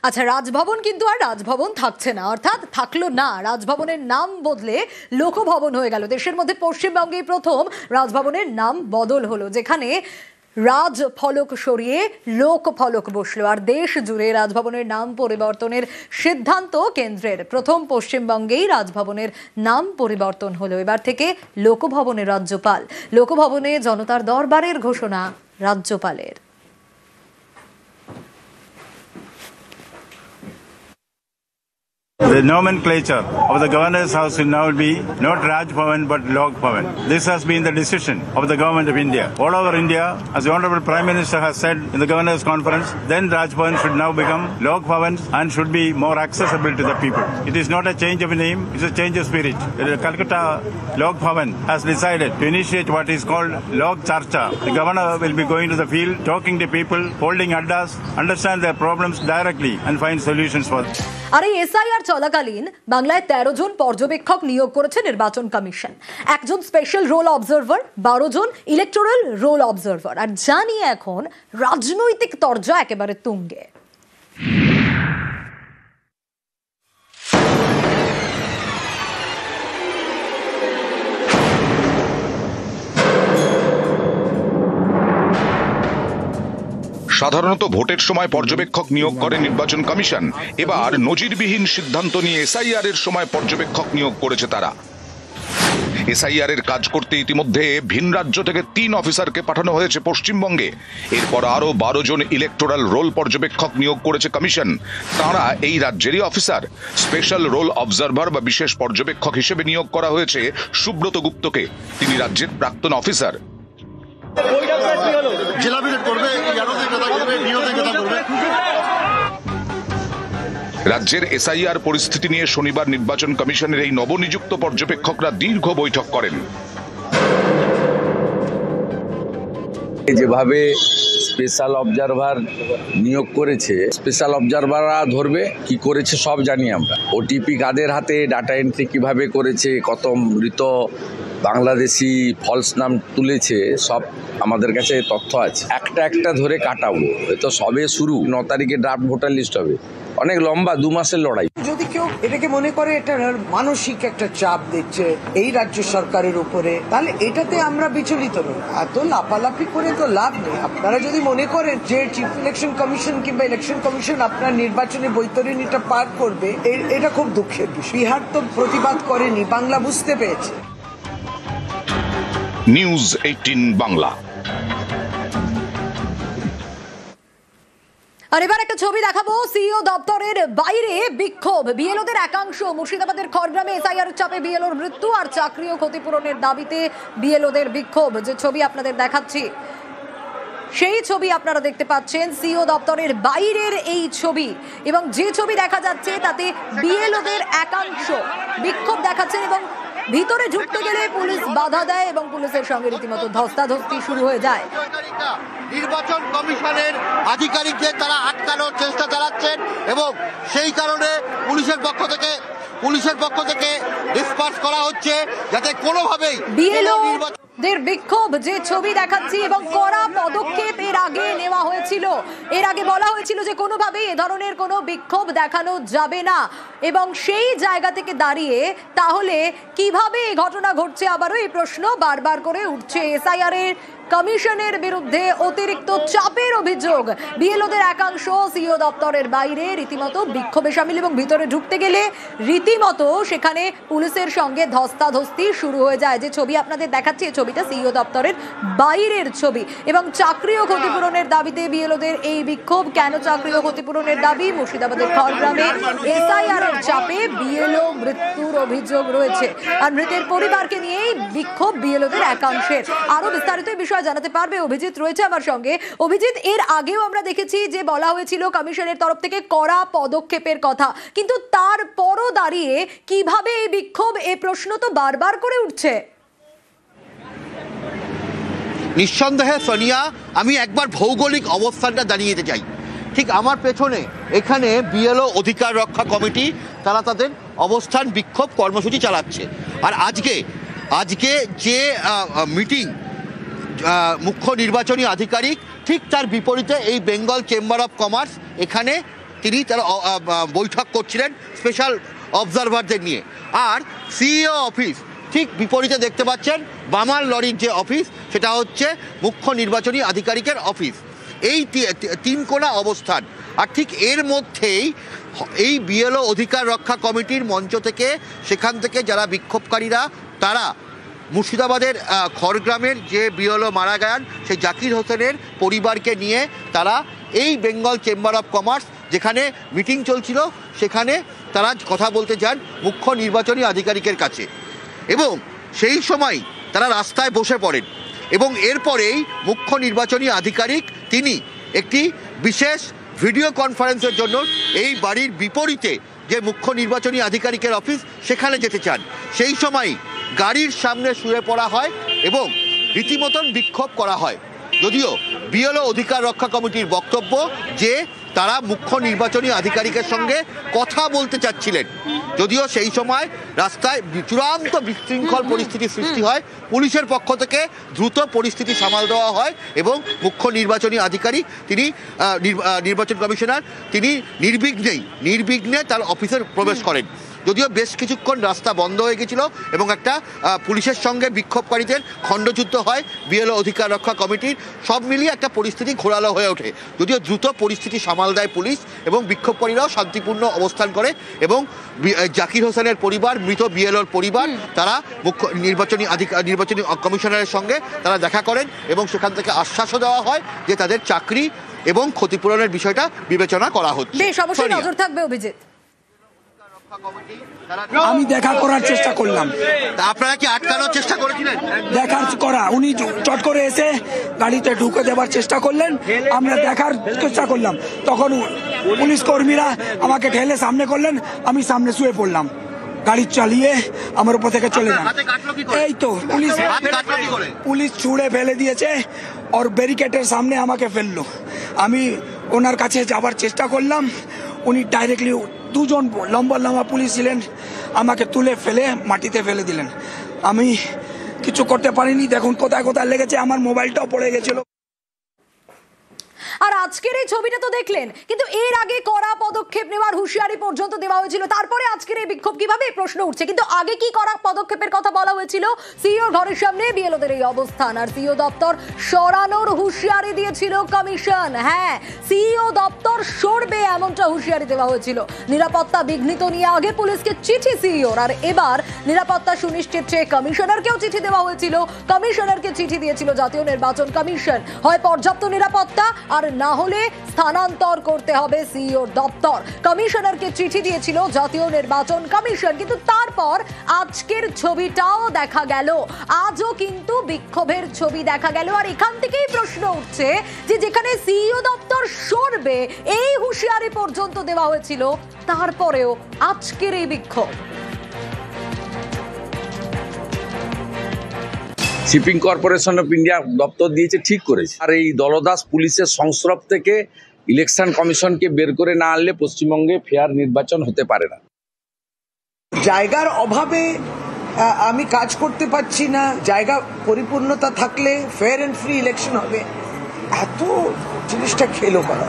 আচ্ছা, রাজভবন কিন্তু আর রাজভবন থাকছে না, অর্থাৎ থাকলো না, রাজভবনের নাম বদলে লোকভবন হয়ে গেল। দেশের মধ্যে পশ্চিমবঙ্গেই প্রথম রাজভবনের নাম বদল হলো, যেখানে রাজ ফলক সরিয়ে লোক ফলক বসলো। আর দেশ জুড়ে রাজভবনের নাম পরিবর্তনের সিদ্ধান্ত কেন্দ্রের। প্রথম পশ্চিমবঙ্গেই রাজভবনের নাম পরিবর্তন হলো। এবার থেকে লোকভবনের রাজ্যপাল। লোকভবনে জনতার দরবারের ঘোষণা রাজ্যপালের। The nomenclature of the governor's house will now be not Raj Bhavan but Lok Bhavan. This has been the decision of the government of India. All over India, as the Honorable Prime Minister has said in the governor's conference, then Raj Bhavan should now become Lok Bhavan and should be more accessible to the people. It is not a change of name, it's a change of spirit. The Calcutta Lok Bhavan has decided to initiate what is called Lok Charcha. The governor will be going to the field, talking to people, holding addas, understand their problems directly and find solutions for them. আর এই SIR চলাকালীন বাংলায় 13 জন পর্যবেক্ষক নিয়োগ করেছে নির্বাচন commission. একজন special roll observer, 12 জন electoral roll observer. আর জানি এখন রাজনৈতিক তরজা একেবারে তুঙ্গে। সাধারণত ভোটের সময় পর্যবেক্ষক নিয়োগ করে নির্বাচন কমিশন। এবার নজিরবিহীন সিদ্ধান্ত নিয়ে এসআইআর এর সময় পর্যবেক্ষক নিয়োগ করেছে তারা। এসআইআর এর কাজ করতে ইতিমধ্যে ভিন রাজ্য থেকে 3 অফিসারকে পাঠানো হয়েছে পশ্চিমবঙ্গে। এরপর আরো 12 জন ইলেকটোরাল রোল পর্যবেক্ষক নিয়োগ করেছে কমিশন। তারা এই রাজ্যেরই অফিসার। স্পেশাল রোল অবজারভার বা বিশেষ পর্যবেক্ষক হিসেবে নিয়োগ করা হয়েছে সুব্রত গুপ্তকে। তিনি রাজ্যের প্রাক্তন অফিসার। রাজ্যের এসআইআর পরিস্থিতি নিয়ে শনিবার নির্বাচন কমিশনের এই নবনিযুক্ত পর্যবেক্ষকরা দীর্ঘ বৈঠক করেন। যেভাবে স্পেশাল অবজারভার নিয়োগ করেছে, স্পেশাল অবজারভাররা ধরবে কি করেছে সব জানি আমরা। ওটিপি কাদের হাতে, ডাটা এন্ট্রি কিভাবে করেছে, কত মৃত বাংলাদেশি ফলস নাম তুলেছে, সব আমাদের কাছে তথ্য আছে। একটা একটা ধরে কাটাবো। তো সবে শুরু, 9 তারিখে ড্রাফট ভোটার লিস্ট হবে। অনেক লম্বা 2 মাসের লড়াই। যদি কেউ এটাকে মনে করে এটা মানসিক একটা চাপ দিচ্ছে এই রাজ্য সরকারের উপরে, তাহলে এটাতে আমরা বিচলিত নই। এত লাফালাফি করে তো লাভ নেই। আপনারা যদি মনে করেন যে চিফ ইলেকশন কমিশন কিংবা ইলেকশন কমিশন আপনার নির্বাচনী বৈতরণীটা পার করবে, এটা খুব দুঃখের বিষয়। বিহার তো প্রতিবাদ করেনি, বাংলা বুঝতে পেরেছে। নিউজ 18 বাংলা। আর এবার একটা ছবি দেখাবো। সিইও দপ্তরের বাইরে বিক্ষোভ। বিএলওদের একাংশ। মুর্শিদাবাদের খড়গ্রামে এসআইআর চাপে বিএলওর মৃত্যু আর চাকরি ও ক্ষতিপূরণের দাবিতে বিএলওদের বিক্ষোভ। যে ছবি আপনাদের দেখাচ্ছি, সেই ছবি আপনারা দেখতে পাচ্ছেন। সিইও দপ্তরের বাইরের এই ছবি, এবং যে ছবি দেখা যাচ্ছে তাতে বিএলওদের একাংশ বিক্ষোভ দেখাচ্ছেন এবং ভিতরে ঢুকতে গেলে পুলিশ বাধা দেয় এবং পুলিশের সঙ্গে রীতিমতো ধস্তাধস্তি শুরু হয়ে যায়। নির্বাচন কমিশনের আধিকারিকদের তারা আটকানোর চেষ্টা চালাচ্ছেন এবং সেই কারণে পুলিশের পক্ষ থেকে ডিসপার্স করা হচ্ছে, যাতে কোনোভাবেই বিএলওদের বিক্ষোভ যে ছবি দেখাচ্ছি এবং কড়া পদক্ষেপ এর আগে নেওয়া হয়েছিল। এর আগে বলা হয়েছিল যে কোনোভাবেই এ ধরনের কোনো বিক্ষোভ দেখানো যাবে না, এবং সেই জায়গা থেকে দাঁড়িয়ে তাহলে কিভাবে এই ঘটনা ঘটছে, আবারও এই প্রশ্ন বারবার করে উঠছে। এসআইআর এর কমিশনের বিরুদ্ধে অতিরিক্ত চাপের অভিযোগ। বিএলওদের একাংশ সিইও দপ্তরের বাইরে রীতিমতো বিক্ষোভে সামিল এবং ভিতরে ঢুকতে গেলে রীতিমতো সেখানে পুলিশের সঙ্গে ধস্তাধস্তি শুরু হয়ে যায়। যে ছবি আপনাদের দেখাচ্ছি, এই ছবিটা সিইও দপ্তরের বাইরের ছবি। এবং চাকরি ও ক্ষতিপূরণের দাবিতে বিএলওদের এই বিক্ষোভ। কেন চাকরি ও ক্ষতিপূরণের দাবি? মুর্শিদাবাদের খড়গ্রামে এসআইআর এর চাপে বিএলও মৃত্যুর অভিযোগ রয়েছে, আর মৃতের পরিবারকে নিয়েই বিক্ষোভ বিএলওদের একাংশের। আরো বিস্তারিত বিষয় জানাতে পারবে অভিজিৎ রয়েছে আমার সঙ্গে। অভিজিৎ, এর আগেও আমরা দেখেছি যে বলা হয়েছিল কমিশনের তরফ থেকে কড়া পদক্ষেপের কথা, কিন্তু তারপরও দাঁড়িয়ে কিভাবে এই বিক্ষোভ, এই প্রশ্ন তো বারবার করে উঠছে। নিঃসন্দেহে সোনিয়া, আমি একবার ভৌগোলিক অবস্থানটা জানিয়ে দিতে চাই। ঠিক আমার পেছনে এখানে বিএলও অধিকার রক্ষা কমিটি, তারা তাদের অবস্থান বিক্ষোভ কর্মসূচি চালাচ্ছে। আর আজকে যে মিটিং মুখ্য নির্বাচনী আধিকারিক, ঠিক তার বিপরীতে এই বেঙ্গল চেম্বার অফ কমার্স এখানে তিনি তারা বৈঠক করছিলেন স্পেশাল অবজারভারদের নিয়ে। আর সিইও অফিস ঠিক বিপরীতে দেখতে পাচ্ছেন বামাল লরির যে অফিস, সেটা হচ্ছে মুখ্য নির্বাচনী আধিকারিকের অফিস। এই তিন কোণা অবস্থান। আর ঠিক এর মধ্যেই এই বিএলও অধিকার রক্ষা কমিটির মঞ্চ থেকে, সেখান থেকে যারা বিক্ষোভকারীরা, তারা মুর্শিদাবাদের খড়গ্রামের যে বিএলও মারা গেলেন সেই জাকির হোসেনের পরিবারকে নিয়ে তারা এই বেঙ্গল চেম্বার অফ কমার্স যেখানে মিটিং চলছিল সেখানে তারা কথা বলতে যান মুখ্য নির্বাচনী আধিকারিকের কাছে, এবং সেই সময় তারা রাস্তায় বসে পড়েন। এবং এরপরেই মুখ্য নির্বাচনী আধিকারিক তিনি একটি বিশেষ ভিডিও কনফারেন্সের জন্য এই বাড়ির বিপরীতে যে মুখ্য নির্বাচনী আধিকারিকের অফিস সেখানে যেতে চান। সেই সময় গাড়ির সামনে শুয়ে পড়া হয় এবং রীতিমতন বিক্ষোভ করা হয়। যদিও বিএলও অধিকার রক্ষা কমিটির বক্তব্য যে তারা মুখ্য নির্বাচনী আধিকারিকের সঙ্গে কথা বলতে চাচ্ছিলেন, যদিও সেই সময় রাস্তায় চূড়ান্ত বিশৃঙ্খল পরিস্থিতির সৃষ্টি হয়। পুলিশের পক্ষ থেকে দ্রুত পরিস্থিতি সামাল দেওয়া হয় এবং মুখ্য নির্বাচনী আধিকারিক তিনি নির্বাচন কমিশনার তিনি নির্বিঘ্নে তার অফিসে প্রবেশ করেন। যদিও বেশ কিছুক্ষণ রাস্তা বন্ধ হয়ে গেছিল এবং একটা পুলিশের সঙ্গে বিক্ষোভকারীদের খণ্ডযুদ্ধ হয় বিএলও অধিকার রক্ষা কমিটির, সব মিলিয়ে একটা পরিস্থিতি ঘোরালো হয়ে ওঠে। যদিও দ্রুত পরিস্থিতি সামাল দেয় পুলিশ এবং বিক্ষোভকারীরাও শান্তিপূর্ণ অবস্থান করে এবং জাকির হোসেনের পরিবার, মৃত বিএলওর পরিবার, তারা মুখ্য নির্বাচনী কমিশনারের সঙ্গে তারা দেখা করেন এবং সেখান থেকে আশ্বাসও দেওয়া হয় যে তাদের চাকরি এবং ক্ষতিপূরণের বিষয়টা বিবেচনা করা হচ্ছে। বেশ, অবশ্যই নজর থাকবে অভিজিৎ। আমি দেখা করার চেষ্টা করলাম। আপনারা কি আটকানোর চেষ্টা করেছিলেন? উনি চট করে এসে গাড়িতে ঢুকে দেবার চেষ্টা করলেন, আমরা দেখার চেষ্টা করলাম। তখন পুলিশ কর্মীরা আমাকে ঠেলে সামনে করলেন, আমি সামনে শুয়ে পড়লাম। গাড়ি চালিয়ে আমার উপর থেকে চলে যান। এই তো পুলিশ ছুঁড়ে ফেলে দিয়েছে, ওর ব্যারিকেডের সামনে আমাকে ফেললো। আমি ওনার কাছে যাবার চেষ্টা করলাম, উনি ডাইরেক্টলি দুজন লম্বা পুলিশ ছিলেন, আমাকে তুলে ফেলে মাটিতে ফেলে দিলেন। আমি কিছু করতে পারিনি। দেখুন কোথায় কোথায় লেগেছে, আমার মোবাইলটাও পড়ে গেছিল। আর আজকের এই ছবিটা তো দেখলেন, কিন্তু এর আগে কড়া পদক্ষেপ নেওয়ার হুঁশিয়ারি পর্যন্ত দেওয়া হয়েছিল। তারপরে আজকের এই বিক্ষোভ কিভাবে, প্রশ্ন উঠছে। কিন্তু আগে কি কড়া পদক্ষেপের কথা বলা হয়েছিল? সিইওর ঘরের সামনে বিএলওদের এই অবস্থান, আর সিইও দপ্তর সরানোর হুঁশিয়ারি দিয়েছিল কমিশন। হ্যাঁ, সিইও দপ্তর সরবে এমনটা হুঁশিয়ারি দেওয়া হয়েছিল। নিরাপত্তা বিঘ্নিত নিয়ে আগে পুলিশকে চিঠি সিইওর, আর এবার নিরাপত্তা সুনিশ্চিত চেয়ে কমিশনারকেও চিঠি দেওয়া হয়েছিল। কমিশনারকে চিঠি দিয়েছিল জাতীয় নির্বাচন কমিশন, হয় পর্যাপ্ত নিরাপত্তা আর না হলে স্থানান্তর করতে হবে সিইওর দপ্তর। কমিশনারকে চিঠি দিয়েছিল জাতীয় নির্বাচন কমিশন। কিন্তু তারপর আজকের ছবিটাও দেখা গেল, আজও কিন্তু বিক্ষোভের ছবি দেখা গেল। আর এখান থেকেই প্রশ্ন উঠছে যে যেখানে সিইও দপ্তর সরবে এই হুঁশিয়ারি পর্যন্ত দেওয়া হয়েছিল, তারপরেও আজকের এই বিক্ষোভ। শিপিং কর্পোরেশন অফ ইন্ডিয়া দপ্তর দিয়েছে, ঠিক করেছে। আর এই দলদাস পুলিশের সংস্রব থেকে ইলেকশন কমিশনকে বের করে না আনলে পশ্চিমবঙ্গে ফেয়ার নির্বাচন হতে পারে না। জায়গার অভাবে আমি কাজ করতে পারছি না, জায়গা পরিপূর্ণতা থাকলে ফেয়ার এন্ড ফ্রি ইলেকশন হবে, এত জিনিসটা খেলো করা।